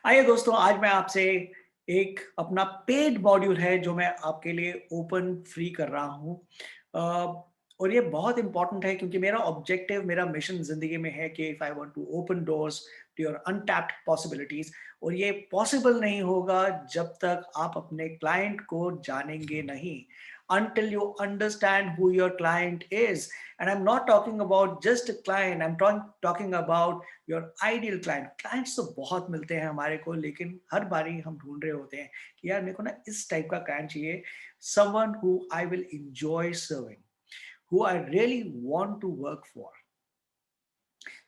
आइए दोस्तों, आज मैं आपसे एक अपना पेड मॉड्यूल है जो मैं आपके लिए ओपन फ्री कर रहा हूँ। अ, और ये बहुत इम्पोर्टेंट है क्योंकि मेरा ऑब्जेक्टिव, मेरा मिशन ज़िंदगी में है कि if I want to open doors to your untapped possibilities. और ये पॉसिबल नहीं होगा जब तक आप अपने क्लाइंट को जानेंगे नहीं, until you understand who your client is. And I'm not talking about just a client, I'm talking about your ideal client. Clients तो बहुत मिलते हैं हमारे को, लेकिन हर बारी हम ढूंढ रहे होते हैं कि यार मेरे को ना इस टाइप का क्लाइंट चाहिए, someone who I will enjoy serving, who I really want to work for.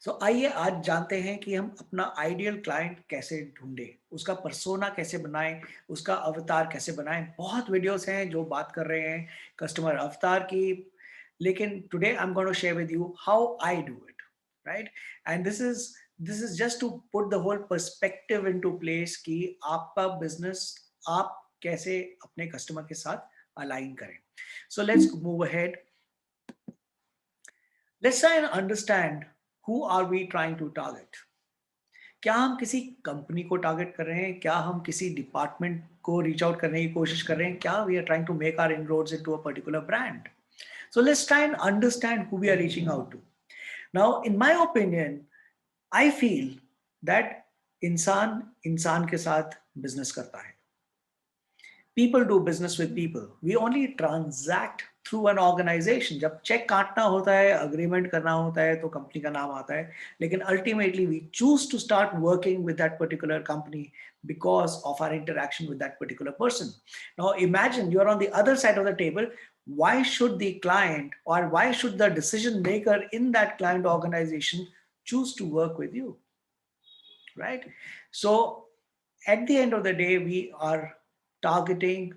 So आइए आज जानते हैं कि हम अपना आइडियल क्लाइंट कैसे ढूंढें, उसका पर्सोना कैसे बनाएं, उसका अवतार कैसे बनाएं। बहुत वीडियोस हैं जो बात कर रहे हैं कस्टमर अवतार की, लेकिन today I am going to share with you how I do it, right? And this is just to put the whole perspective into place कि आपका बिजनेस आप कैसे अपने कस्टमर के साथ अलाइन करें। So let's move ahead. Let's try and understand who are we trying to target. क्या हम किसी कंपनी को टारगेट कर रहे हैं? क्या हम किसी डिपार्टमेंट को रीच आउट करने की कोशिश कर रहे हैं? क्या we are trying to make our inroads into a particular brand? So let's try and understand who we are reaching out to. Now, in my opinion, I feel that इंसान इंसान के साथ बिजनेस करता है। People do business with people. We only transact through an organization. जब check काटना होता है, अग्रीमेंट करना होता है, तो कंपनी का नाम आता है। लेकिन ultimately we choose to start working with that particular company because of our interaction with that particular person. Now imagine you're on the other side of the table. Why should the client, or why should the decision maker in that client organization choose to work with you, right? So at the end of the day, we are targeting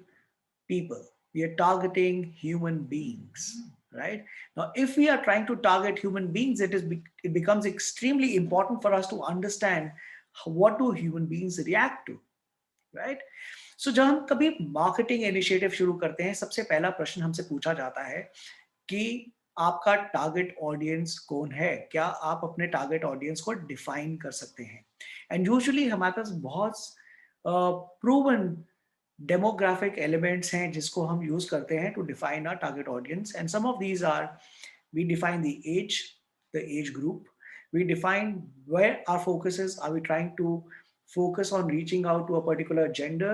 people. We are targeting human beings, right? Now, if we are trying to target human beings, it becomes extremely important for us to understand what do human beings react to, right? So जब हम कभी marketing initiative शुरू करते हैं, सबसे पहला प्रश्न हमसे पूछा जाता है कि आपका टारगेट ऑडियंस कौन है? क्या आप अपने टारगेट ऑडियंस को डिफाइन कर सकते हैं? एंड यूजुअली हमारे पास बहुत प्रूवन डेमोग्राफिक एलिमेंट्स हैं जिसको हम यूज करते हैं to define our target audience. And some of these are, we define the age group, we define where our focus is. Are we trying to focus on reaching out to a particular gender,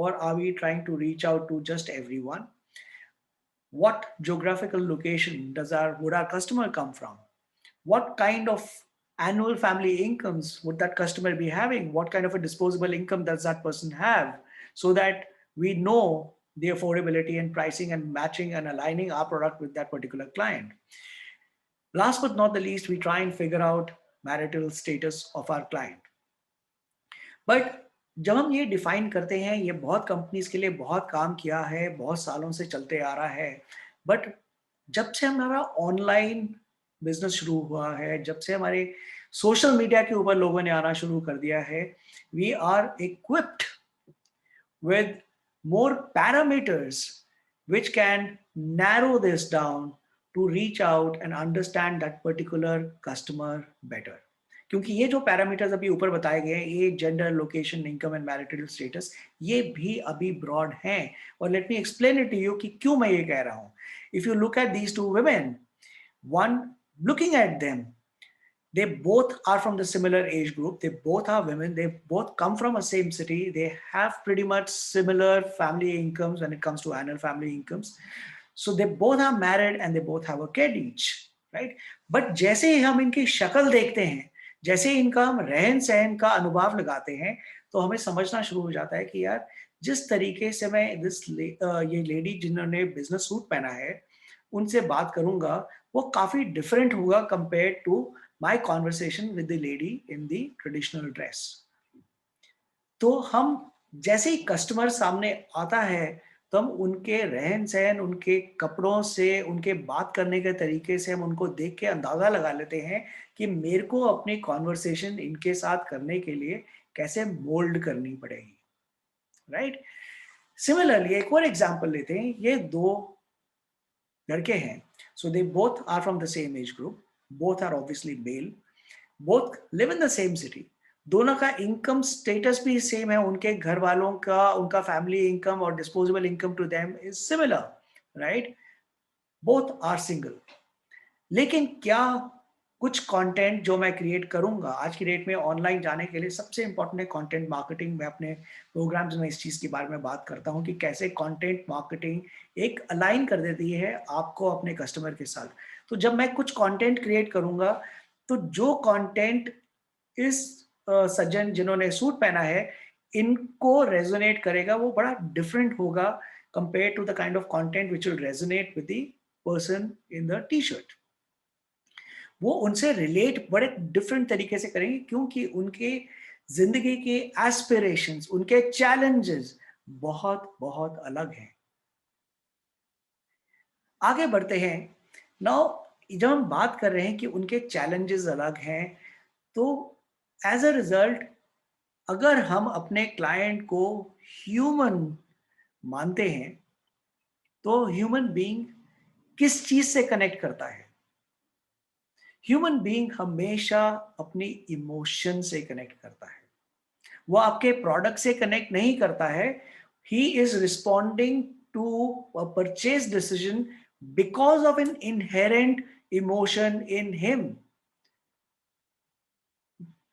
or are we trying to reach out to just everyone? What geographical location would our customer come from? What kind of annual family incomes would that customer be having? What kind of a disposable income does that person have? So that we know the affordability and pricing and matching and aligning our product with that particular client. Last but not the least, we try and figure out marital status of our client. But जब हम ये define करते हैं, ये बहुत companies के लिए बहुत काम किया है, बहुत सालों से चलते आ रहा है। बट जब से हमारा ऑनलाइन बिजनेस शुरू हुआ है, जब से हमारे सोशल मीडिया के ऊपर लोगों ने आना शुरू कर दिया है, we are equipped with more parameters which can narrow this down to reach out and understand that particular customer better. क्योंकि ये जो पैरामीटर्स अभी ऊपर बताए गए हैं, ये gender, location, income and marital status, ये भी अभी ब्रॉड हैं। और let me explain it to you कि क्यों मैं ये कह रहा हूँ। If you look at these two women, one, looking at them, they both are from the similar age group, they both are women, they both come from a same city, they have pretty much similar family incomes when it comes to annual family incomes. So they both are married and they both have a kid each, right? But जैसे ही हम इनकी शक्ल देखते हैं, जैसे इनका हम रहन सहन का अनुभाव लगाते हैं, तो हमें समझना शुरू हो जाता है कि यार जिस तरीके से मैं ये लेडी जिन्होंने बिजनेस सूट पहना है उनसे बात करूंगा, वो काफी डिफरेंट होगा compare to my conversation with the lady in the traditional dress. तो हम जैसे ही कस्टमर सामने आता है, तो हम उनके रहन सहन, उनके कपड़ों से, उनके बात करने के तरीके से हम उनको देख के अंदाजा लगा लेते हैं कि मेरे को अपनी कॉन्वर्सेशन इनके साथ करने के लिए कैसे मोल्ड करनी पड़ेगी, राइट? सिमिलरली एक और एग्जांपल लेते हैं। ये दो लड़के हैं, so they both are from the same age group, both are obviously male, both live in the same city, दोनों का इनकम स्टेटस भी सेम है, उनके घर वालों का, उनका फैमिली इनकम और disposable income to them is similar, right? Both are single. लेकिन क्या कुछ कंटेंट जो मैं क्रिएट करूंगा आज की डेट में ऑनलाइन जाने के लिए सबसे इंपॉर्टेंट है कंटेंट मार्केटिंग। मैं अपने प्रोग्राम्स में इस चीज के बारे में बात करता हूं कि कैसे कंटेंट मार्केटिंग एक अलाइन कर देती है आपको अपने कस्टमर के साथ। तो जब मैं कुछ कंटेंट क्रिएट करूंगा तो जो कंटेंट इस सज्जन जिन्होंने सूट पहना है इनको रेजोनेट करेगा, वो बड़ा डिफरेंट होगा compare to the kind of content which will resonate with the person in the T shirt. वो उनसे रिलेट बड़े डिफरेंट तरीके से करेंगे क्योंकि उनके जिंदगी के एस्पिरेशंस, उनके चैलेंजेस बहुत बहुत अलग हैं। आगे बढ़ते हैं। नाउ जब हम बात कर रहे हैं कि उनके चैलेंजेस अलग हैं, तो एज अ रिजल्ट अगर हम अपने क्लाइंट को ह्यूमन मानते हैं तो ह्यूमन बीइंग किस चीज से कनेक्ट करता है? ह्यूमन बीइंग हमेशा अपनी इमोशन से कनेक्ट करता है। वो आपके प्रोडक्ट से कनेक्ट नहीं करता है। He is responding to a purchase decision because of an inherent emotion in him.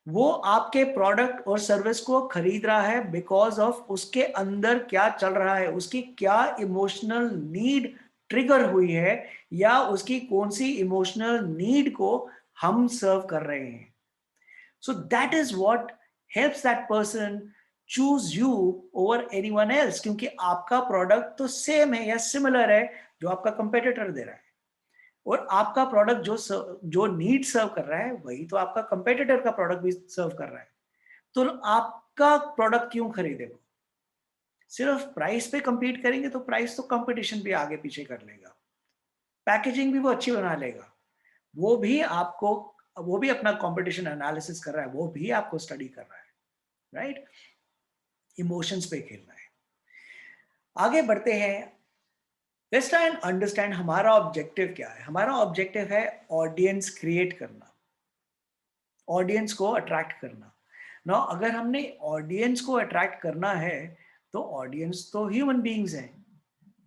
वो आपके प्रोडक्ट और सर्विस को खरीद रहा है बिकॉज ऑफ उसके अंदर क्या चल रहा है, उसकी क्या इमोशनल नीड ट्रिगर हुई है, या उसकी कौन सी इमोशनल नीड को हम सर्व कर रहे हैं। सो that is what helps that person choose you over anyone else, क्योंकि आपका प्रोडक्ट तो सेम है या सिमिलर है जो आपका कंपेटिटर दे रहा है, और आपका प्रोडक्ट जो नीड सर्व कर रहा है वही तो आपका कंपेटिटर का प्रोडक्ट भी सर्व कर रहा है। तो आपका प्रोडक्ट क्यों खरीदे? वो सिर्फ प्राइस पे compete करेंगे तो प्राइस तो कंपटीशन भी आगे पीछे कर लेगा, पैकेजिंग भी वो अच्छी बना लेगा, वो भी आपको, वो भी अपना कंपटीशन एनालिसिस कर रहा है, वो भी आपको स्टडी कर रहा है, राइट? इमोशंस पे खेल रहा है। आगे बढ़ते हैं। लेट्स ट्राई एंड अंडरस्टैंड हमारा ऑब्जेक्टिव क्या है। हमारा ऑब्जेक्टिव है ऑडियंस क्रिएट करना, ऑडियंस को अट्रैक्ट करना। ना अगर हमने ऑडियंस को अट्रैक्ट करना है तो ऑडियंस तो ह्यूमन बीइंग्स हैं,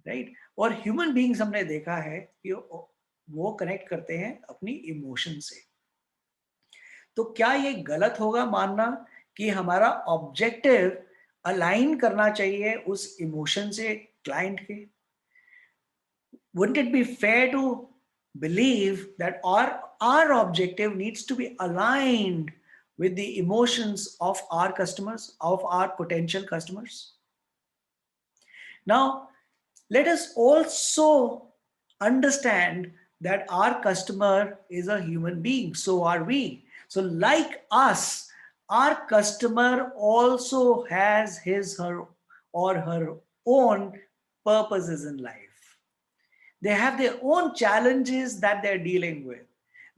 राइट? और ह्यूमन बीइंग्स हमने देखा है कि वो कनेक्ट करते हैं अपनी इमोशन से। तो क्या ये गलत होगा मानना कि हमारा ऑब्जेक्टिव अलाइन करना चाहिए उस इमोशन से क्लाइंट के? Wouldn't it be fair to believe that our objective needs to be aligned with the emotions of our customers, of our potential customers? Now, let us also understand that our customer is a human being, so are we. So, like us, our customer also has his, her, or her own purposes in life. They have their own challenges that they're dealing with.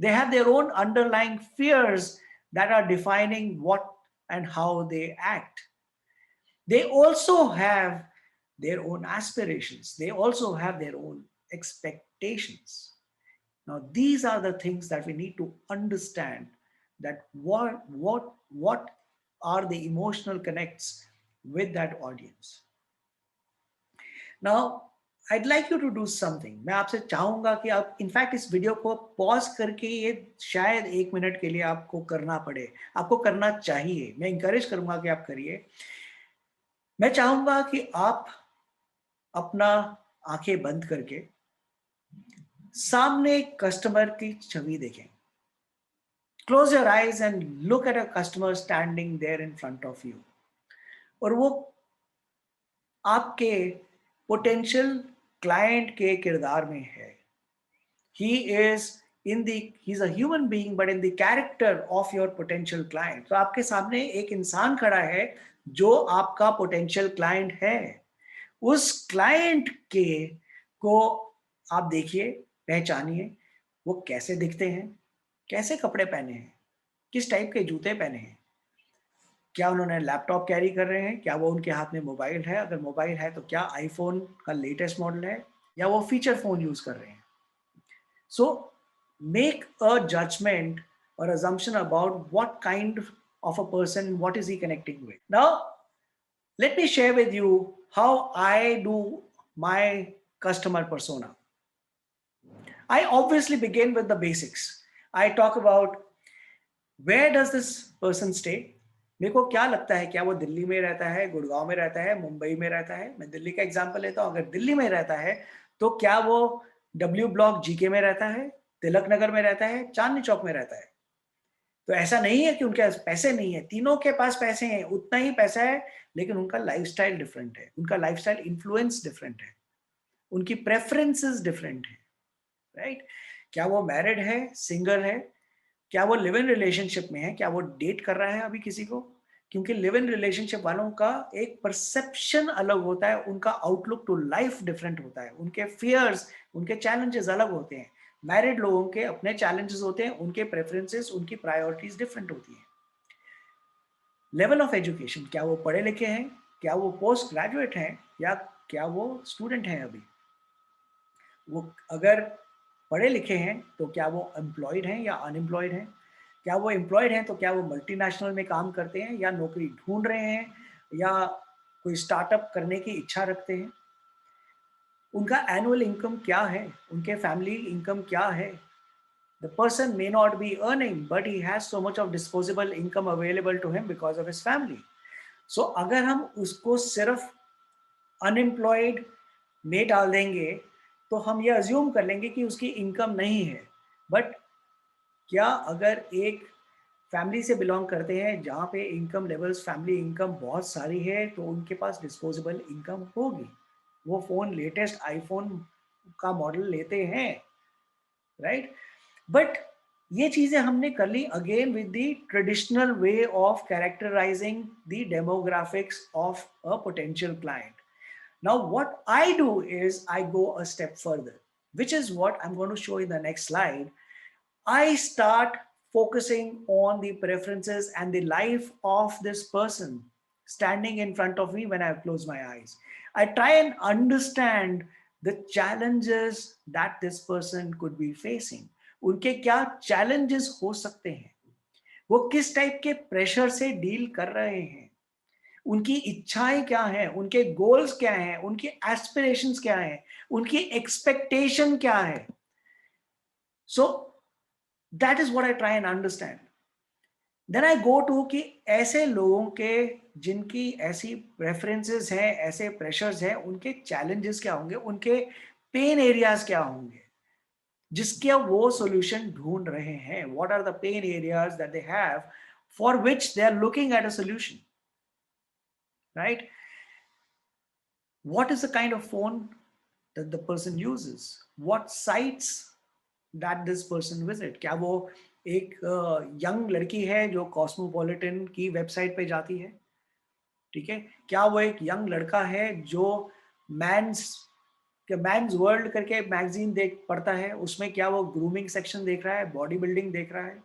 They have their own underlying fears that are defining what and how they act. They also have their own aspirations. They also have their own expectations. Now, these are the things that we need to understand, that what are the emotional connects with that audience. Now, I'd like you to do something. मैं आपसे चाहूंगा कि आप in fact इस video को pause करके ये शायद 1 मिनट के लिए आपको करना पड़े, आपको करना चाहिए, मैं इंकरेज करूंगा कि आप करिए। मैं चाहूंगा कि आप अपना आंखें बंद करके सामने कस्टमर की छवि देखें। Close your eyes and look at a customer standing there in front of you. और वो आपके पोटेंशियल क्लाइंट के किरदार में है। He is he's a human being but in the character of your potential client. तो आपके सामने एक इंसान खड़ा है जो आपका पोटेंशियल क्लाइंट है। उस क्लाइंट के को आप देखिए, पहचानिए, वो कैसे दिखते हैं, कैसे कपड़े पहने हैं, किस टाइप के जूते पहने हैं, क्या उन्होंने लैपटॉप कैरी कर रहे हैं, क्या वो उनके हाथ में मोबाइल है, अगर मोबाइल है तो क्या आईफोन का लेटेस्ट मॉडल है या वो फीचर फोन यूज कर रहे हैं। सो मेक अ जजमेंट और assumption about what kind of a person, what is he connecting with. Now, let me share with you how I do my customer persona. I obviously begin with the basics. I talk about where does this person stay. मेरे को क्या लगता है, क्या वो दिल्ली में रहता है, गुड़गांव में रहता है, मुंबई में रहता है. मैं दिल्ली का एग्जांपल लेता हूँ. अगर दिल्ली में रहता है तो क्या वो डब्ल्यू ब्लॉक जीके में रहता है, तिलक नगर में रहता है, चांदनी चौक में रहता है. तो ऐसा नहीं है कि उनके पास पैसे नहीं है, तीनों के पास पैसे हैं, उतना ही पैसा है, लेकिन उनका लाइफस्टाइल डिफरेंट है, उनका लाइफस्टाइल इन्फ्लुएंस डिफरेंट है, उनकी प्रेफरेंसेस डिफरेंट है. राइट? क्या वो मैरिड है, सिंगल है, क्या वो लिव इन रिलेशनशिप में है, क्या वो डेट कर रहा है अभी किसी को. क्योंकि लिव इन रिलेशनशिप वालों का एक परसेप्शन अलग होता है, उनका आउटलुक टू लाइफ डिफरेंट होता है, उनके फियर्स, उनके चैलेंजेस अलग होते हैं. मैरिड लोगों के अपने चैलेंजेस होते हैं, उनके प्रेफरेंसेस, उनकी प्रायोरिटीज डिफरेंट होती हैं. लेवल ऑफ एजुकेशन, क्या वो पढ़े लिखे हैं, क्या वो पोस्ट ग्रेजुएट हैं, या क्या वो स्टूडेंट हैं अभी. वो अगर पढ़े लिखे हैं तो क्या वो एम्प्लॉयड हैं या अनएम्प्लॉयड हैं. क्या वो एम्प्लॉयड हैं तो क्या वो मल्टीनेशनल में काम करते हैं या नौकरी ढूंढ रहे हैं या कोई स्टार्टअप करने की इच्छा रखते हैं. उनका एनुअल इनकम क्या है, उनके फैमिली इनकम क्या है. The person may not be earning, but he has so much of disposable income available to him because of his family. So अगर हम उसको सिर्फ अनएम्प्लॉयड में डाल देंगे तो हम ये अज्यूम कर लेंगे कि उसकी इनकम नहीं है. बट क्या अगर एक फैमिली से बिलोंग करते हैं जहाँ पे इनकम लेवल्स, फैमिली इनकम बहुत सारी है, तो उनके पास डिस्पोजेबल इनकम होगी. वो फोन लेटेस्ट आईफोन का मॉडल लेते हैं. राइट? बट ये चीजें हमने कर ली again with the traditional way of characterising the demographics of a potential client. Now, what I do is I go a step further, which is what I'm going to show in the next slide. I start focusing on the preferences and the life of this person standing in front of me when I close my eyes. I try and understand the challenges that this person could be facing. उनके क्या challenges हो सकते हैं, वो किस type के pressure से deal कर रहे हैं, उनकी इच्छाएं क्या हैं, उनके गोल्स क्या हैं, उनकी एस्पिरेशंस क्या हैं, उनकी एक्सपेक्टेशन क्या है. So that is what I try and understand. Then I go to कि ऐसे लोगों के जिनकी ऐसी प्रेफरेंसेस हैं, ऐसे प्रेशर्स हैं, उनके चैलेंजेस क्या होंगे, उनके पेन एरियाज क्या होंगे जिसके वो सॉल्यूशन ढूंढ रहे हैं. What are the pain areas that they have for which they are looking at a solution. Right? What is the kind of phone that the person uses? What sites that this person visit? क्या वो एक young लड़की है जो cosmopolitan की website पे जाती है, ठीक है? क्या वो एक यंग लड़का है जो मैन्स वर्ल्ड करके मैगजीन देख पढ़ता है, उसमें क्या वो ग्रूमिंग सेक्शन देख रहा है, बॉडी बिल्डिंग देख रहा है,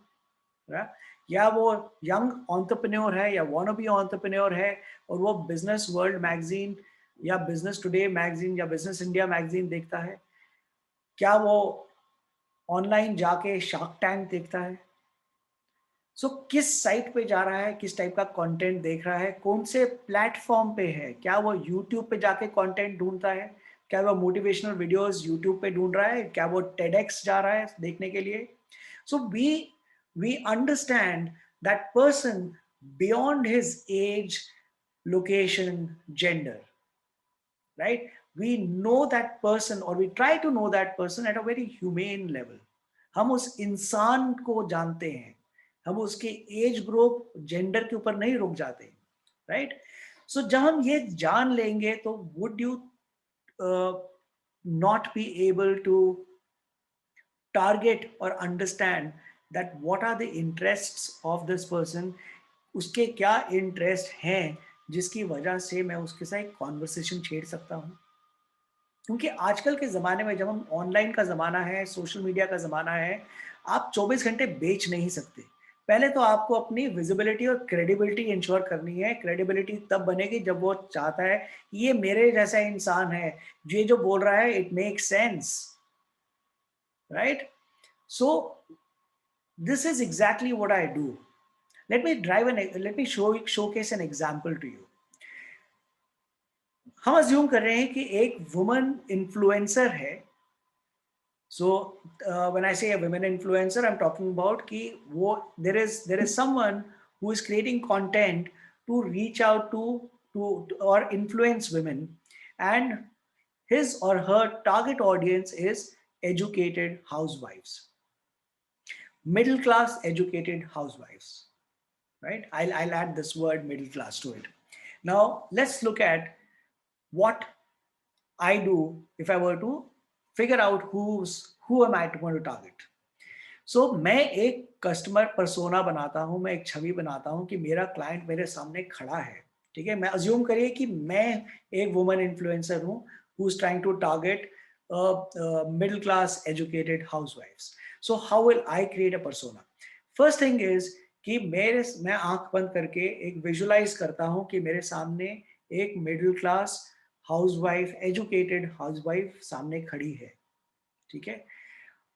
right? या वो यंग एंटरप्रेन्योर है या वांना बी एंटरप्रेन्योर है और वो बिजनेस वर्ल्ड मैगजीन या बिजनेस टुडे मैगजीन या बिजनेस इंडिया मैगजीन देखता है. क्या वो ऑनलाइन जाके शार्क टैंक देखता है. सो किस साइट पे जा रहा है, किस टाइप का कंटेंट देख रहा है, कौन से प्लेटफॉर्म पे है, क्या वो यूट्यूब पे जाके कंटेंट ढूंढता है, क्या वो मोटिवेशनल वीडियोस यूट्यूब पे ढूंढ रहा है, क्या वो टेडेक्स जा रहा है देखने के लिए. सो we understand that person beyond his age, location, gender. Right? We know that person or we try to know that person at a very humane level. हम उस इंसान को जानते हैं, हम उसके एज ग्रुप, जेंडर के ऊपर नहीं रुक जाते. राइट? सो जब हम ये जान लेंगे तो would you not be able to target or understand that what are the interests of this person. उसके क्या इंटरेस्ट हैं जिसकी वजह से मैं उसके साथ एक कॉन्वर्सेशन छेड़ सकता हूँ. क्योंकि आजकल के ज़माने में जब हम ऑनलाइन का ज़माना है, सोशल मीडिया का ज़माना है, आप 24 घंटे बेच नहीं सकते. पहले तो आपको अपनी विजिबिलिटी और क्रेडिबिलिटी इंश्योर करनी है. क्रेडिबिलिटी तब बनेगी जब वो चाहता है ये मेरे जैसा इंसान है, ये जो बोल रहा है it make sense. Right? So this is exactly what I do. let me showcase an example to you. हम अज्यूम कर रहे हैं कि एक वुमन इन्फ्लुएंसर है. So when I say a women influencer, I'm talking about कि वो there is someone who is creating content to reach out to or influence women, and his or her target audience is educated housewives, middle class educated housewives, right? I'll add this word middle class to it. Now let's look at what I do if I were to figure out who am I going to target. So मैं एक customer persona बनाता हूँ, मैं एक छवि बनाता हूँ कि मेरा क्लाइंट मेरे सामने खड़ा है. ठीक है, मैं अज्यूम करिए कि मैं एक वुमन इन्फ्लुएंसर हूँ who is trying to target middle class educated housewives. So how will I create a persona? First thing is कि मैं आंख बंद करके एक विजुलाइज करता हूँ कि मेरे सामने एक middle class housewife, educated housewife सामने खड़ी है. ठीक है,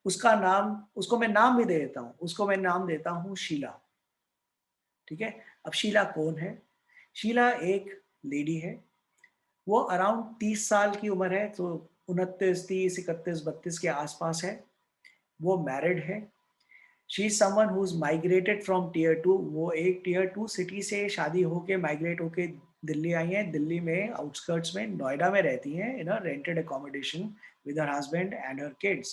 उसको मैं नाम भी दे देता हूँ, उसको मैं नाम देता हूँ शीला. ठीक है, अब शीला कौन है? शीला एक लेडी है, वो अराउंड 30 साल की उम्र है, तो 29, 30, 31, 32 के आसपास है. वो मैरिड है. She is someone who is migrated from tier 2. वो एक टीयर 2 सिटी से शादी होके माइग्रेट होके दिल्ली आई हैं. दिल्ली में आउटस्कर्ट्स में नोएडा में रहती हैं in a rented accommodation with her husband and her kids.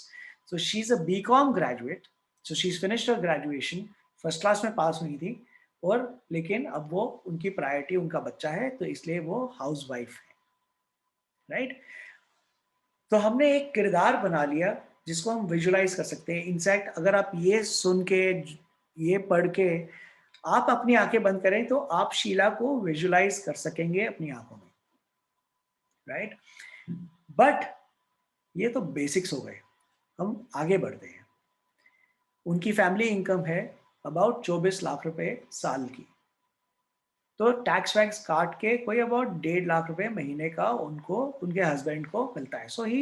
So she is a BCom graduate. So she is finished her graduation, first class में पास हुई थी, और लेकिन अब वो उनकी प्रायोरिटी उनका बच्चा है, तो इसलिए वो हाउस वाइफ है. राइट? तो हमने एक किरदार बना लिया जिसको हम विजुलाइज कर सकते हैं. इनफैक्ट अगर आप ये सुन के, ये पढ़ के आप अपनी आंखें बंद करें तो आप शीला को विजुलाइज कर सकेंगे अपनी आंखों में. राइट? बट ये तो बेसिक्स हो गए. हम आगे बढ़ते हैं. उनकी फैमिली इनकम है अबाउट 24 लाख रुपए साल की. तो टैक्स वैक्स काट के कोई अबाउट 1.5 लाख रुपए महीने का उनको, उनके हस्बैंड को मिलता है. सो ही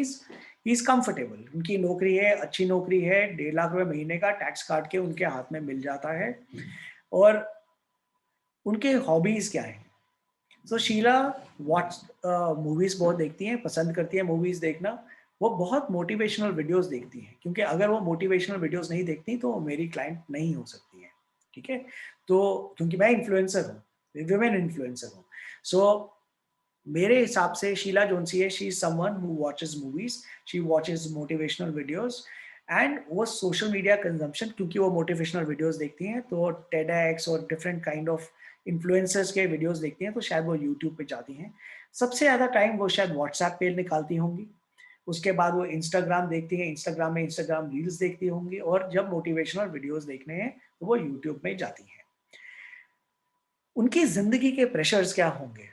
इज कंफर्टेबल. उनकी नौकरी है, अच्छी नौकरी है, 1.5 लाख रुपए महीने का टैक्स काट के उनके हाथ में मिल जाता है. और उनके हॉबीज क्या हैं? सो शीला वॉच मूवीज बहुत देखती हैं, पसंद करती है मूवीज देखना. वो बहुत मोटिवेशनल वीडियोस देखती हैं, क्योंकि अगर वो मोटिवेशनल वीडियोस नहीं देखती तो वो मेरी क्लाइंट नहीं हो सकती है. ठीक है, तो क्योंकि मैं इन्फ्लुएंसर हूँ, विमेन इन्फ्लुएंसर हूँ. सो मेरे हिसाब से शीला जोनसी है, she is someone who watches movies, she watches motivational videos, and वो सोशल मीडिया कंजम्पशन, क्योंकि वो मोटिवेशनल वीडियोस देखती हैं तो टेडएक्स और डिफरेंट काइंड ऑफ इन्फ्लुएंसर्स के वीडियोस देखती हैं, तो शायद वो यूट्यूब पे जाती हैं. सबसे ज़्यादा टाइम वो शायद व्हाट्सएप पे निकालती होंगी. उसके बाद वो इंस्टाग्राम देखती हैं, इंस्टाग्राम में इंस्टाग्राम रील्स देखती होंगी, और जब मोटिवेशनल वीडियोस देखने हैं तो वो यूट्यूब में जाती हैं. उनकी जिंदगी के प्रेशर्स क्या होंगे?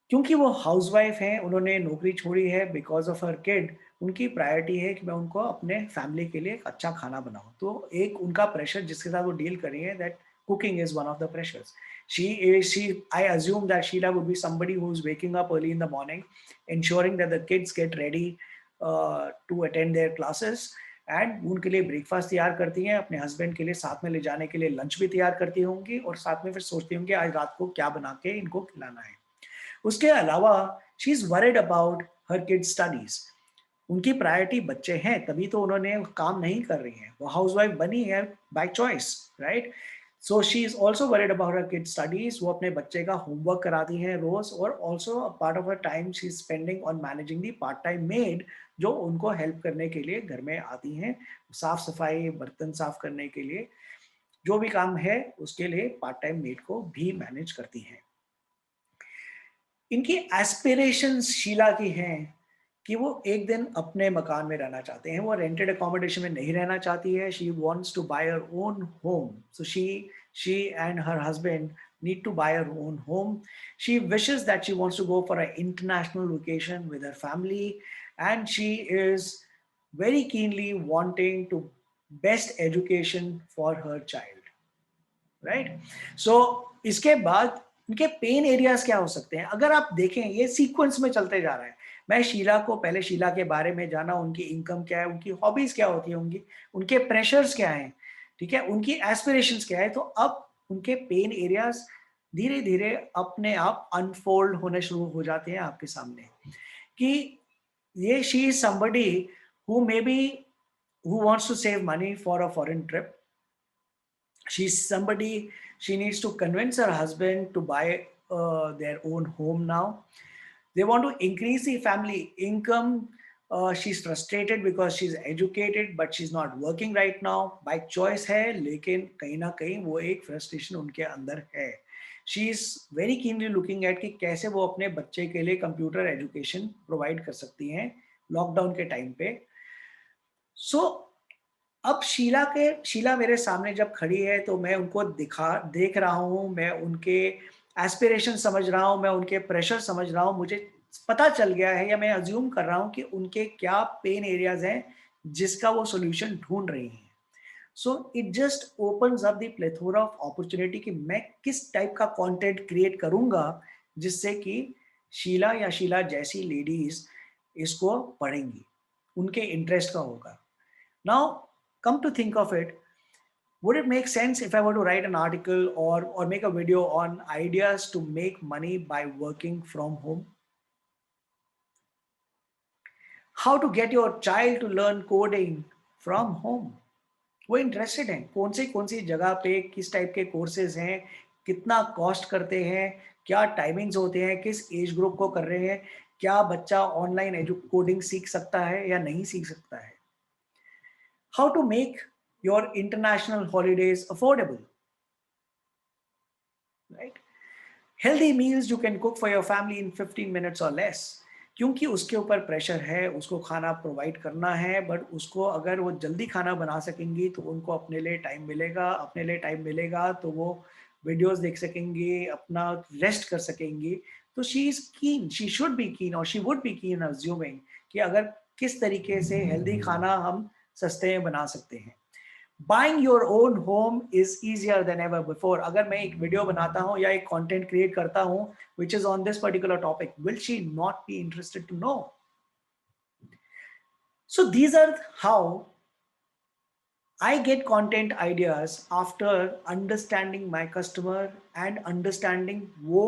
क्योंकि वो हाउसवाइफ हैं, उन्होंने नौकरी छोड़ी है बिकॉज ऑफ हर किड. उनकी प्रायोरिटी है कि मैं उनको अपने फैमिली के लिए एक अच्छा खाना बनाऊं. तो एक उनका प्रेशर जिसके साथ वो डील कर रही है, that cooking is one of the pressures. I assume that Sheila would be somebody who's waking up early in the morning, ensuring that the kids get ready to attend their classes, and उनके लिए breakfast तैयार करती हैं, अपने husband के लिए साथ में ले जाने के लिए लंच भी तैयार करती होंगी, और साथ में फिर सोचती होंगी आज रात को क्या बना के इनको खिलाना है. उसके अलावा she is worried about her kids studies. उनकी प्रायोरिटी बच्चे हैं, तभी तो उन्होंने काम नहीं कर रही हैं, वो हाउसवाइफ बनी है by choice. Right? So she is also worried about her kids studies. वो अपने बच्चे का होमवर्क कराती हैं रोज, और also part of her time she is spending on managing the part time made, जो उनको हेल्प करने के लिए घर में आती हैं, साफ सफाई, बर्तन साफ करने के लिए, जो भी काम है उसके लिए पार्ट टाइम मेड को भी मैनेज करती हैं. इनकी एस्पिरेशंस शीला की हैं कि वो एक दिन अपने मकान में रहना चाहते हैं. वो रेंटेड अकोमोडेशन में नहीं रहना चाहती है. She wants to buy her own home. So she and her husband need to buy her own home. She wishes that she wants to go for an international vacation with her family, and she is very keenly wanting to best education for her child. Right? So इसके बाद इनके pen areas क्या हो सकते हैं? अगर आप देखें, ये सीक्वेंस में चलते जा रहा है. मैं शीला को पहले शीला के बारे में जाना, उनकी इनकम क्या है, उनकी हॉबीज क्या होती होंगी, उनके प्रेशर्स क्या हैं, ठीक है, उनकी एस्पिरेशंस क्या है. तो अब उनके पेन एरियाज धीरे धीरे अपने आप अनफोल्ड होने शुरू हो जाते हैं आपके सामने, कि ये she is somebody who may be who wants to save money for a foreign trip. She's somebody, she needs to convince her husband to buy their own home now. They want to increase the family income. She's frustrated because she's educated but she's not working right now. By choice है, लेकिन कहीं ना कहीं वो एक frustration उनके अंदर है. She is very keenly looking at कि कैसे वो अपने बच्चे के लिए कंप्यूटर एजुकेशन प्रोवाइड कर सकती हैं लॉकडाउन के टाइम पे. सो अब शीला मेरे सामने जब खड़ी है तो मैं उनको देख रहा हूँ, मैं उनके एस्पिरेशन समझ रहा हूँ, मैं उनके प्रेशर समझ रहा हूँ. मुझे पता चल गया है या मैं अज्यूम कर रहा हूँ कि उनके क्या पेन एरियाज हैं जिसका वो सॉल्यूशन ढूंढ रही हैं. So it just opens up the plethora of opportunity कि मैं किस टाइप का कंटेंट क्रिएट करूंगा जिससे कि शीला या शीला जैसी लेडीज इसको पढ़ेंगी, उनके इंटरेस्ट का होगा. Now, come to think of it, would it make sense if I were to write an article or make a video on ideas to make money by working from home? How to get your child to learn coding from home? वो interested हैं कौन सी जगह पे किस type के courses हैं, कितना cost करते हैं, क्या टाइमिंग्स होते हैं, किस एज ग्रुप को कर रहे हैं, क्या बच्चा ऑनलाइन कोडिंग सीख सकता है या नहीं सीख सकता है. How to make your international holidays affordable, right? Healthy meals you can cook for your family in 15 minutes or less. क्योंकि उसके ऊपर प्रेशर है, उसको खाना प्रोवाइड करना है, बट उसको अगर वो जल्दी खाना बना सकेंगी तो उनको अपने लिए टाइम मिलेगा, अपने लिए टाइम मिलेगा तो वो वीडियोस देख सकेंगी, अपना रेस्ट कर सकेंगी. तो she is keen, she should be कीन और शी वुड बी कीन अज्यूमिंग कि अगर किस तरीके से हेल्दी खाना हम सस्ते में बना सकते हैं. Buying your own home is easier than ever before. अगर मैं एक वीडियो बनाता हूँ या एक कंटेंट क्रिएट करता हूँ which is on this particular topic, will she not be interested to know? So these are how I get content ideas after understanding my customer and understanding वो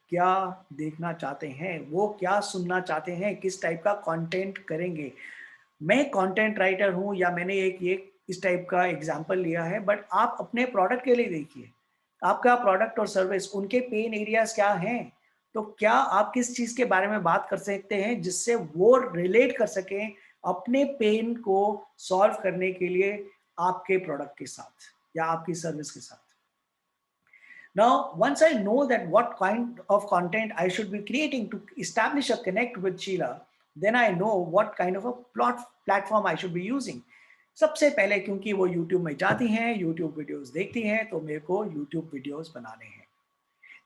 क्या देखना चाहते हैं, वो क्या सुनना चाहते हैं, किस टाइप का कंटेंट करेंगे. मैं कंटेंट राइटर हूं या मैंने एक इस टाइप का एग्जांपल लिया है, बट आप अपने प्रोडक्ट के लिए देखिए, आपका प्रोडक्ट और सर्विस, उनके पेन एरियाज क्या हैं, तो क्या आप किस चीज के बारे में बात कर सकते हैं जिससे वो रिलेट कर सकें अपने पेन को सॉल्व करने के लिए आपके प्रोडक्ट के साथ या आपकी सर्विस के साथ. Now, once I know that what kind of content I should be creating to establish a connect with Sheila, then I know what kind of a platform I should be using. सबसे पहले क्योंकि वो YouTube में जाती हैं, YouTube videos देखती हैं, तो मेरे को YouTube वीडियोस बनाने हैं.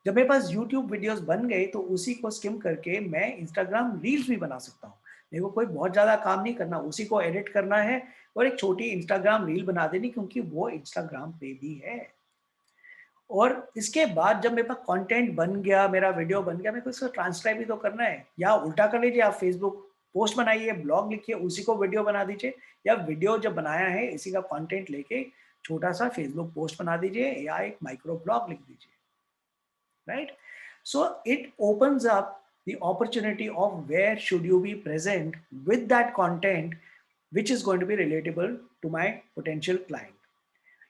जब मेरे पास YouTube वीडियोस बन गए तो उसी को स्किम करके मैं Instagram रील्स भी बना सकता हूँ. मेरे को कोई बहुत ज़्यादा काम नहीं करना, उसी को एडिट करना है और एक छोटी Instagram रील बना देनी, क्योंकि वो Instagram पे भी है. और इसके बाद जब मेरे पास कंटेंट बन गया, मेरा वीडियो बन गया, मेरे को इसको ट्रांसक्राइब भी तो करना है. या उल्टा कर लीजिए, आप फेसबुक पोस्ट बनाइए, ब्लॉग लिखिए, उसी को वीडियो बना दीजिए, या वीडियो जब बनाया है इसी का कंटेंट लेके छोटा सा फेसबुक पोस्ट बना दीजिए या एक माइक्रो ब्लॉग लिख दीजिए, right. So it opens up the opportunity of where should you be present with that content which is going to be relatable to my potential client.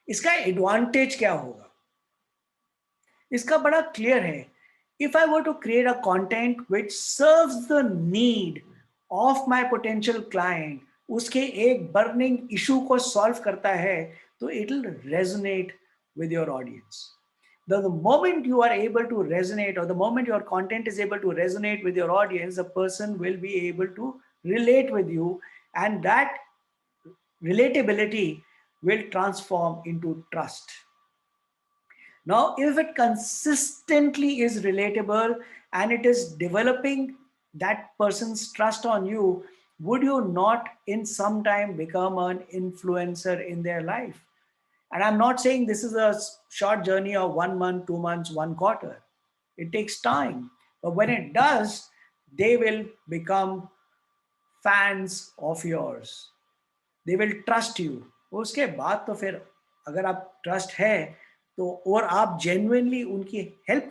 इसका एडवांटेज क्या होगा, इसका बड़ा क्लियर है. If I were to create a content which serves the need of my potential client, उसके एक burning issue को solve करता है, तो it will resonate with your audience. The moment you are able to resonate, or the moment your content is able to resonate with your audience, the person will be able to relate with you, and that relatability will transform into trust. Now, if it consistently is relatable and it is developing that person's trust on you, would you not in some time become an influencer in their life? And I'm not saying this is a short journey of 1 month, 2 months, 1 quarter. It takes time. But when it does, they will become fans of yours. They will trust you. उसके बाद तो फिर अगर आप trust है तो और आप जेन्युइनली उनकी हेल्प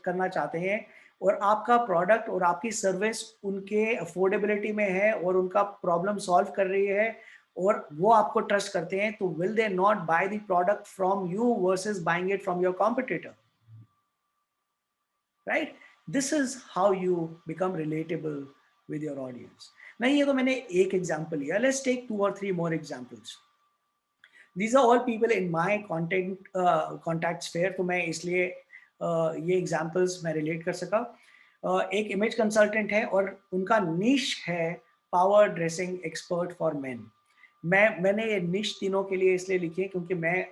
करना चाहते हैं और आपका प्रोडक्ट और आपकी सर्विस उनके अफोर्डेबिलिटी में है और उनका प्रॉब्लम सॉल्व कर रही है और वो आपको ट्रस्ट करते हैं, तो will they not by the product from you versus buying it from your competitor, right? This is how you become relatable with your audience. नहीं, ये तो मैंने एक एग्जाम्पल लिया, let's take 2 or 3 more examples. These are all people in my contact sphere, तो मैं इसलिए ये एग्जांपल्स मैं रिलेट कर सका। एक इमेज कंसल्टेंट है और उनका निश है power dressing expert for main. मैंने ये निश तीनों के लिए इसलिए लिखी है क्योंकि मैं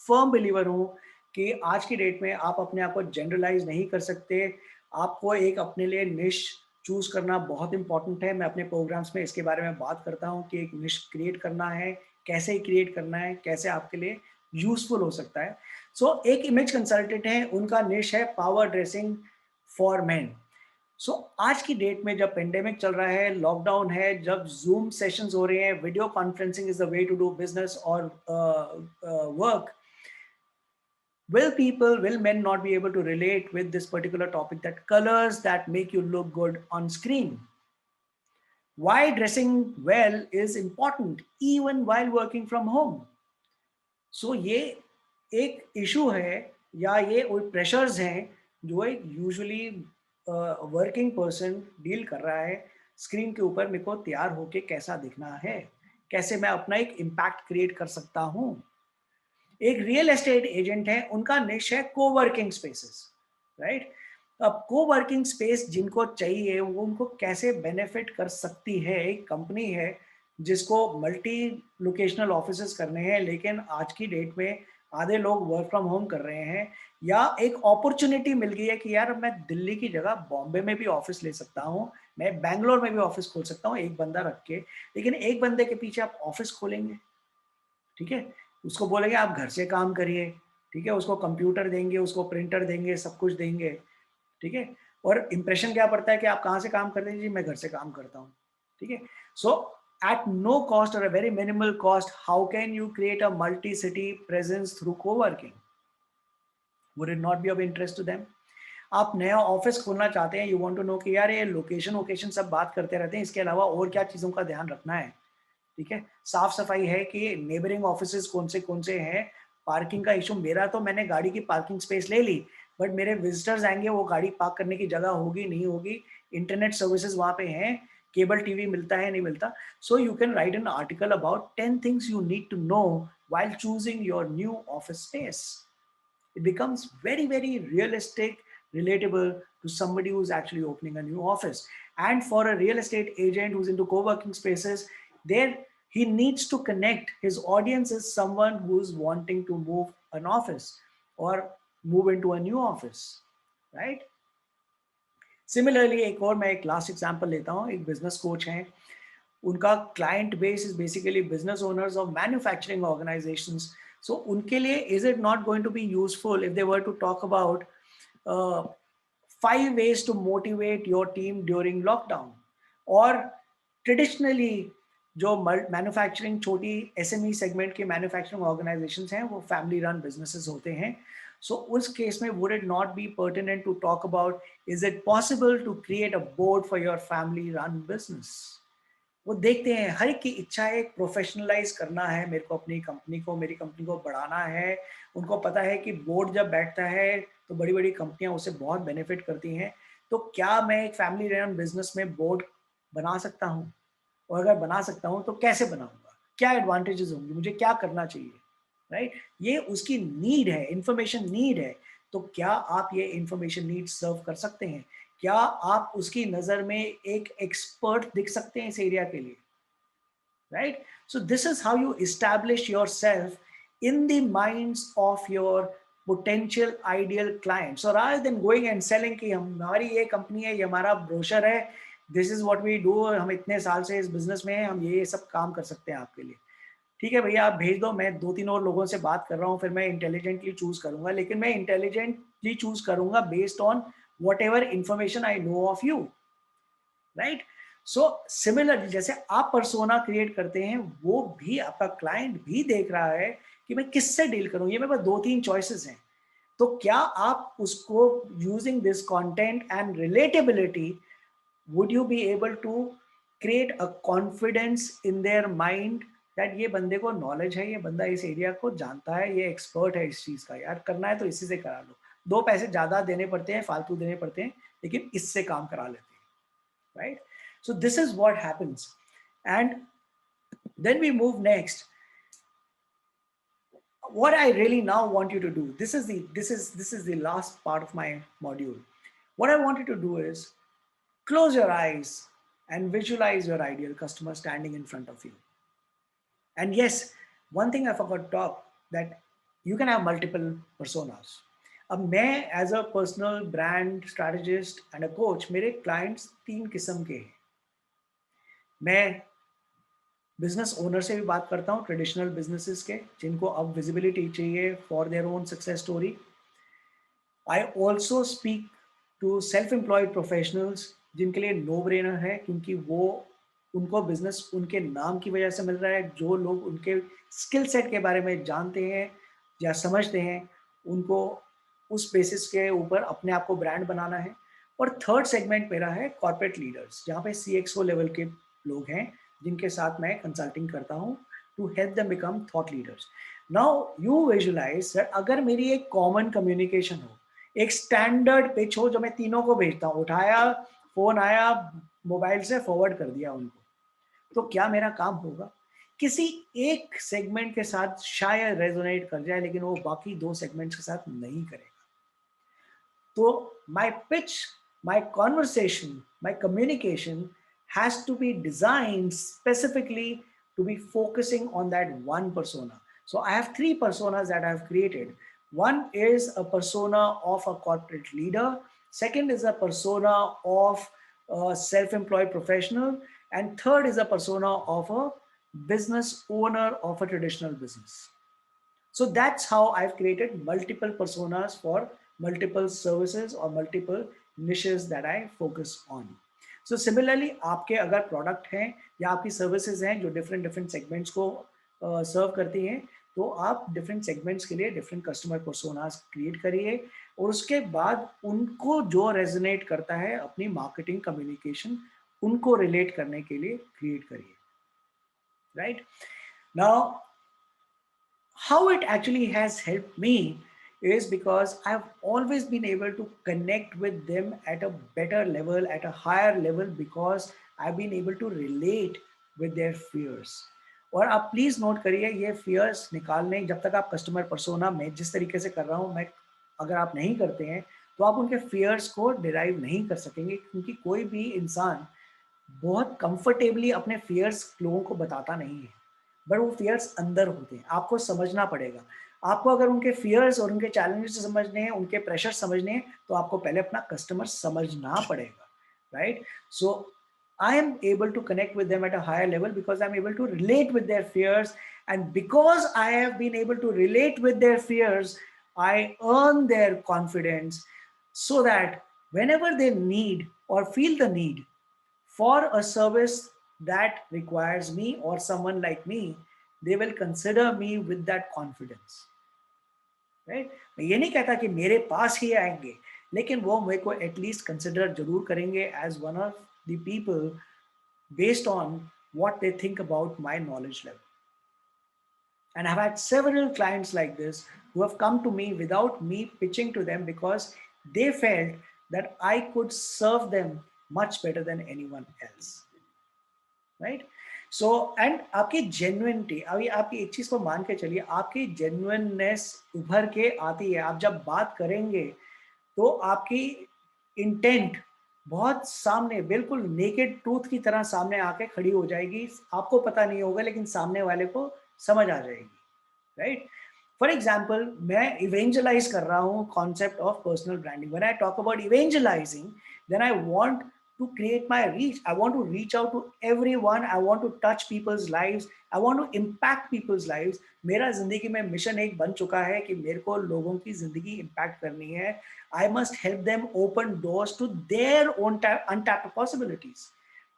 फर्म बिलीवर हूँ कि आज की डेट में आप अपने आप को जनरलाइज नहीं कर सकते। आपको एक अपने लिए निश चूज करना बहुत इंपॉर्टेंट है। मैं अपने प्रोग्राम्स में इसके बारे में बात करता हूँ कि एक निश क्रिएट करना है, कैसे क्रिएट करना है, कैसे आपके लिए यूजफुल हो सकता है। सो एक इमेज कंसल्टेंट है, उनका निश है पावर ड्रेसिंग फॉर मेन। सो आज की डेट में जब पेंडेमिक चल रहा है, लॉकडाउन है, जब जूम सेशंस हो रहे हैं, video conferencing is the way to do business और work, will men not be able to relate with this particular topic, that colors that make you look good on screen? Why dressing well is important even while working from home? So ये एक issue है या ये pressures हैं जो एक usually working person deal कर रहा है। स्क्रीन के ऊपर मेरे को तैयार होके कैसा दिखना है, कैसे मैं अपना एक इम्पैक्ट क्रिएट कर सकता हूँ। एक रियल एस्टेट एजेंट है, उनका निश है कोवर्किंग स्पेसेस, राइट? अब कोवर्किंग स्पेस जिनको चाहिए वो उनको कैसे बेनिफिट कर सकती है। एक कंपनी है जिसको मल्टी लोकेशनल ऑफिसेस करने हैं, लेकिन आज की डेट में आधे लोग वर्क फ्रॉम होम कर रहे हैं, या एक अपॉर्चुनिटी मिल गई है कि यार मैं दिल्ली की जगह बॉम्बे में भी ऑफिस ले सकता हूँ, मैं बैंगलोर में भी ऑफिस खोल सकता हूँ एक बंदा रख के। लेकिन एक बंदे के पीछे आप ऑफिस खोलेंगे, ठीक है, उसको बोलेंगे आप घर से काम करिए, ठीक है, उसको कंप्यूटर देंगे, उसको प्रिंटर देंगे, सब कुछ देंगे, ठीक है, और इंप्रेशन क्या पड़ता है कि आप कहाँ से काम करते हैं? जी मैं घर से काम करता हूँ, ठीक है। सो at no cost or a very minimal cost, how can you create a multi-city presence through co-working? Would it not be of interest to them? आप नया ऑफिस खोलना चाहते हैं, यू वांट टू नो कि यार ये लोकेशन वोकेशन सब बात करते रहते हैं, इसके अलावा और क्या चीज़ों का ध्यान रखना है, ठीक है, साफ सफाई है कि नेबरिंग ऑफिसेज कौन से हैं, पार्किंग का इशू, मेरा तो मैंने गाड़ी की पार्किंग स्पेस ले ली, बट मेरे विजिटर्स आएंगे, वो गाड़ी पार्क करने की जगह होगी नहीं होगी, इंटरनेट सर्विसेज वहाँ पे हैं, केबल टीवी मिलता है नहीं मिलता। So you can write an article about 10 things you need to know while choosing your new office space. It becomes very, very realistic, relatable to somebody who's actually opening a new office. And for a real estate agent who's into co-working spaces, there he needs to connect. His audience is someone who's wanting to move an office or move into a new office, right? Similarly, एक और मैं एक last example लेता हूँ, एक business coach हैं, उनका client base is basically business owners of manufacturing organisations. So उनके लिए is it not going to be useful if they were to talk about 5 ways to motivate your team during lockdown? और traditionally जो manufacturing छोटी SME segment के manufacturing organisations हैं, वो family run businesses होते हैं। सो उस केस में would it not be pertinent to talk about, is it possible to create a board for your family run business? वो देखते हैं, हर एक की इच्छा है प्रोफेशनलाइज करना है, मेरे को अपनी कंपनी को, मेरी कंपनी को बढ़ाना है। उनको पता है कि बोर्ड जब बैठता है तो बड़ी बड़ी कंपनियां उससे बहुत बेनिफिट करती हैं। तो क्या मैं एक फैमिली रन बिजनेस में बोर्ड बना सकता हूँ? और अगर बना सकता हूँ तो कैसे बनाऊंगा, क्या एडवांटेजेस होंगे, मुझे क्या करना चाहिए, राइट? ये उसकी नीड है, इंफॉर्मेशन नीड है। तो क्या आप ये इंफॉर्मेशन नीड सर्व कर सकते हैं? क्या आप उसकी नजर में एक एक्सपर्ट दिख सकते हैं इस एरिया के लिए, right? So this is how you establish yourself in the minds of your potential ideal clients. So rather than going and selling कि हमारी ये कंपनी है, ये हमारा ब्रोशर है, this is what we do, हम इतने साल से इस बिजनेस में हैं, हम ये सब काम कर सकते हैं आपके लिए, ठीक है भैया, आप भेज दो, मैं 2-3 और लोगों से बात कर रहा हूँ, फिर मैं इंटेलिजेंटली चूज करूंगा, लेकिन मैं इंटेलिजेंटली चूज करूंगा based on what ever information I know of you, right? So similarly जैसे आप पर्सोना क्रिएट करते हैं, वो भी आपका क्लाइंट भी देख रहा है कि मैं किससे डील करूं, ये मेरे पास 2-3 चॉइसेस हैं, तो क्या आप उसको using this content and relatability would you be able to create a confidence in their mind that ये बंदे को नॉलेज है, ये बंदा इस एरिया को जानता है, ये एक्सपर्ट है इस चीज का, यार करना है तो इसी से करा लो, 2 पैसे ज्यादा देने पड़ते हैं, फालतू देने पड़ते हैं, लेकिन इससे काम करा लेते हैं, right? So this is what happens. And then we move next. What I really now want you to do, this is the last part of my module. What I want you to do is close your eyes and visualize your ideal customer standing in front of you. And yes, one thing I forgot to talk, that you can have multiple personas. अब मैं as a personal brand strategist and a coach, मेरे clients 3 किस्म के हैं. मैं business owner से भी बात करता हूँ, ट्रेडिशनल बिजनेसेस के, जिनको अब विजिबिलिटी चाहिए for their own success story. I also speak to self employed professionals, जिनके लिए नो ब्रेनर है, क्योंकि वो उनको बिजनेस उनके नाम की वजह से मिल रहा है. जो लोग उनके स्किल सेट के बारे में जानते हैं या समझते हैं, उनको उस बेसिस के ऊपर अपने आप को ब्रांड बनाना है. और थर्ड सेगमेंट मेरा है कॉर्पोरेट लीडर्स, जहाँ पे CXO लेवल के लोग हैं, जिनके साथ मैं कंसल्टिंग करता हूँ to help them become thought leaders. Now you visualise that अगर मेरी एक कॉमन कम्युनिकेशन हो, एक स्टैंडर्ड पिच हो, जो मैं तीनों को भेजता हूँ, उठाया, फोन आया, मोबाइल से फॉरवर्ड कर दिया उनको, तो क्या मेरा काम होगा? किसी एक सेगमेंट के साथ शायद रेजोनेट कर जाए, लेकिन वो बाकी 2 सेगमेंट्स के साथ नहीं करेगा. तो my pitch, my conversation, my communication has to be designed specifically to be focusing on that one persona. So I have 3 personas that I've created. One is a persona of a corporate leader. Second is a persona of a self-employed professional. And third is a persona of a business owner of a traditional business. So that's how I've created multiple personas for multiple services or multiple niches that I focus on. So similarly, आपके अगर product हैं या आपकी services हैं जो different segments को सर्व करती हैं, तो आप डिफरेंट सेगमेंट्स के लिए डिफरेंट कस्टमर पर्सोनास क्रिएट करिए, और उसके बाद उनको जो रेजोनेट करता है, अपनी मार्केटिंग कम्युनिकेशन उनको रिलेट करने के लिए क्रिएट करिए, right? Now how it actually has helped me is because I've always been able to connect with them at a better level, at a higher level, because I've been able to relate with their fears. और आप please note करिए, ये fears निकालने, जब तक आप customer persona में जिस तरीके से कर रहा हूँ मैं, अगर आप नहीं करते हैं तो आप उनके फियर्स को डिराइव नहीं कर सकेंगे, क्योंकि कोई भी इंसान बहुत कंफर्टेबली अपने फियर्स लोगों को बताता नहीं है, बट वो फियर्स अंदर होते हैं, आपको समझना पड़ेगा. आपको अगर उनके फियर्स और उनके चैलेंजेस समझने हैं, उनके प्रेशर समझने हैं, तो आपको पहले अपना कस्टमर समझना पड़ेगा, right? So I am able to connect with them at a higher level because I'm able to relate with their fears, and because I have been able to relate with their fears, I earn their confidence, so that whenever they need or feel the need for a service that requires me or someone like me, they will consider me with that confidence, right? मैं ये नहीं कहता कि मेरे पास ही आएंगे, लेकिन वो मेरे को एटलीस्ट कंसिडर जरूर करेंगे as one of the people based on what they think about my knowledge level. And I've had several clients like this who have come to me without me pitching to them, because they felt that I could serve them much better than anyone else, right? So, and आपकी genuinity, अभी आपकी एक चीज को मान के चलिए, आपकी जेन्युइननेस उभर के आती है. आप जब बात करेंगे तो आपकी इंटेंट बहुत सामने, बिल्कुल नेकेड ट्रूथ की तरह सामने आके खड़ी हो जाएगी. आपको पता नहीं होगा, लेकिन सामने वाले को समझ आ जाएगी, राइट? फॉर एग्जाम्पल, मैं इवेंजलाइज कर रहा हूँ concept of personal branding. When I talk about evangelising, then I want to create my reach. I want to reach out to everyone. I want to touch people's lives. I want to impact people's lives. मेरा जिंदगी में mission एक बन चुका है कि मेरे को लोगों की जिंदगी इम्पैक्ट करनी है. I must help them open doors to their own untapped possibilities.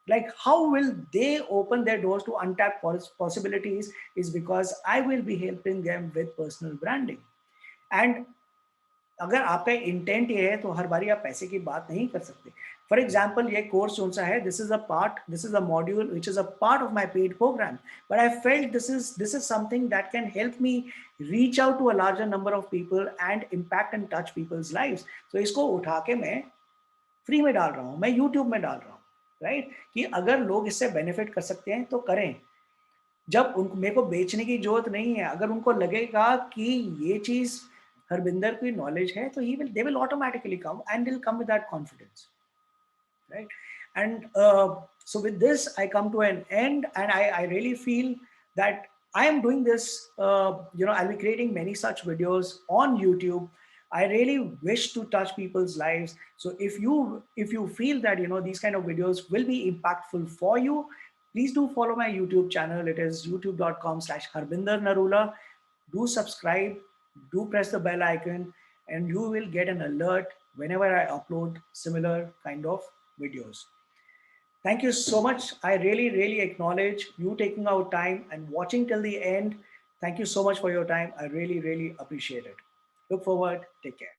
Like, how will they open their doors to untapped possibilities is because I will be helping them with personal branding. And अगर आपका intent ये है तो हर बारी आप पैसे की बात नहीं कर सकते। फॉर एग्जाम्पल ये कोर्स कौन सा है, this is a module which is a part of my paid programme, but I felt this is something that can help me reach out to a larger number of people and impact and touch people's lives. तो इसको उठा के मैं free में डाल रहा हूँ, मैं यूट्यूब में डाल रहा हूँ, राइट? कि अगर लोग इससे बेनिफिट कर सकते हैं तो करें। जब उनको मेरे को बेचने की जरूरत नहीं है, अगर उनको लगेगा कि ये चीज हरबिंदर की नॉलेज है तो he will they will automatically come and will come with that confidence, right? And so with this I come to an end, and I really feel that I am doing this, I'll be creating many such videos on YouTube. I really wish to touch people's lives. So if you feel that these kind of videos will be impactful for you, please do follow my YouTube channel. It is youtube.com/Harbinder Narula. Do subscribe, do press the bell icon, and you will get an alert whenever I upload similar kind of videos. Thank you so much. I really, really acknowledge you taking out time and watching till the end. Thank you so much for your time. I really, really appreciate it. Look forward. Take care.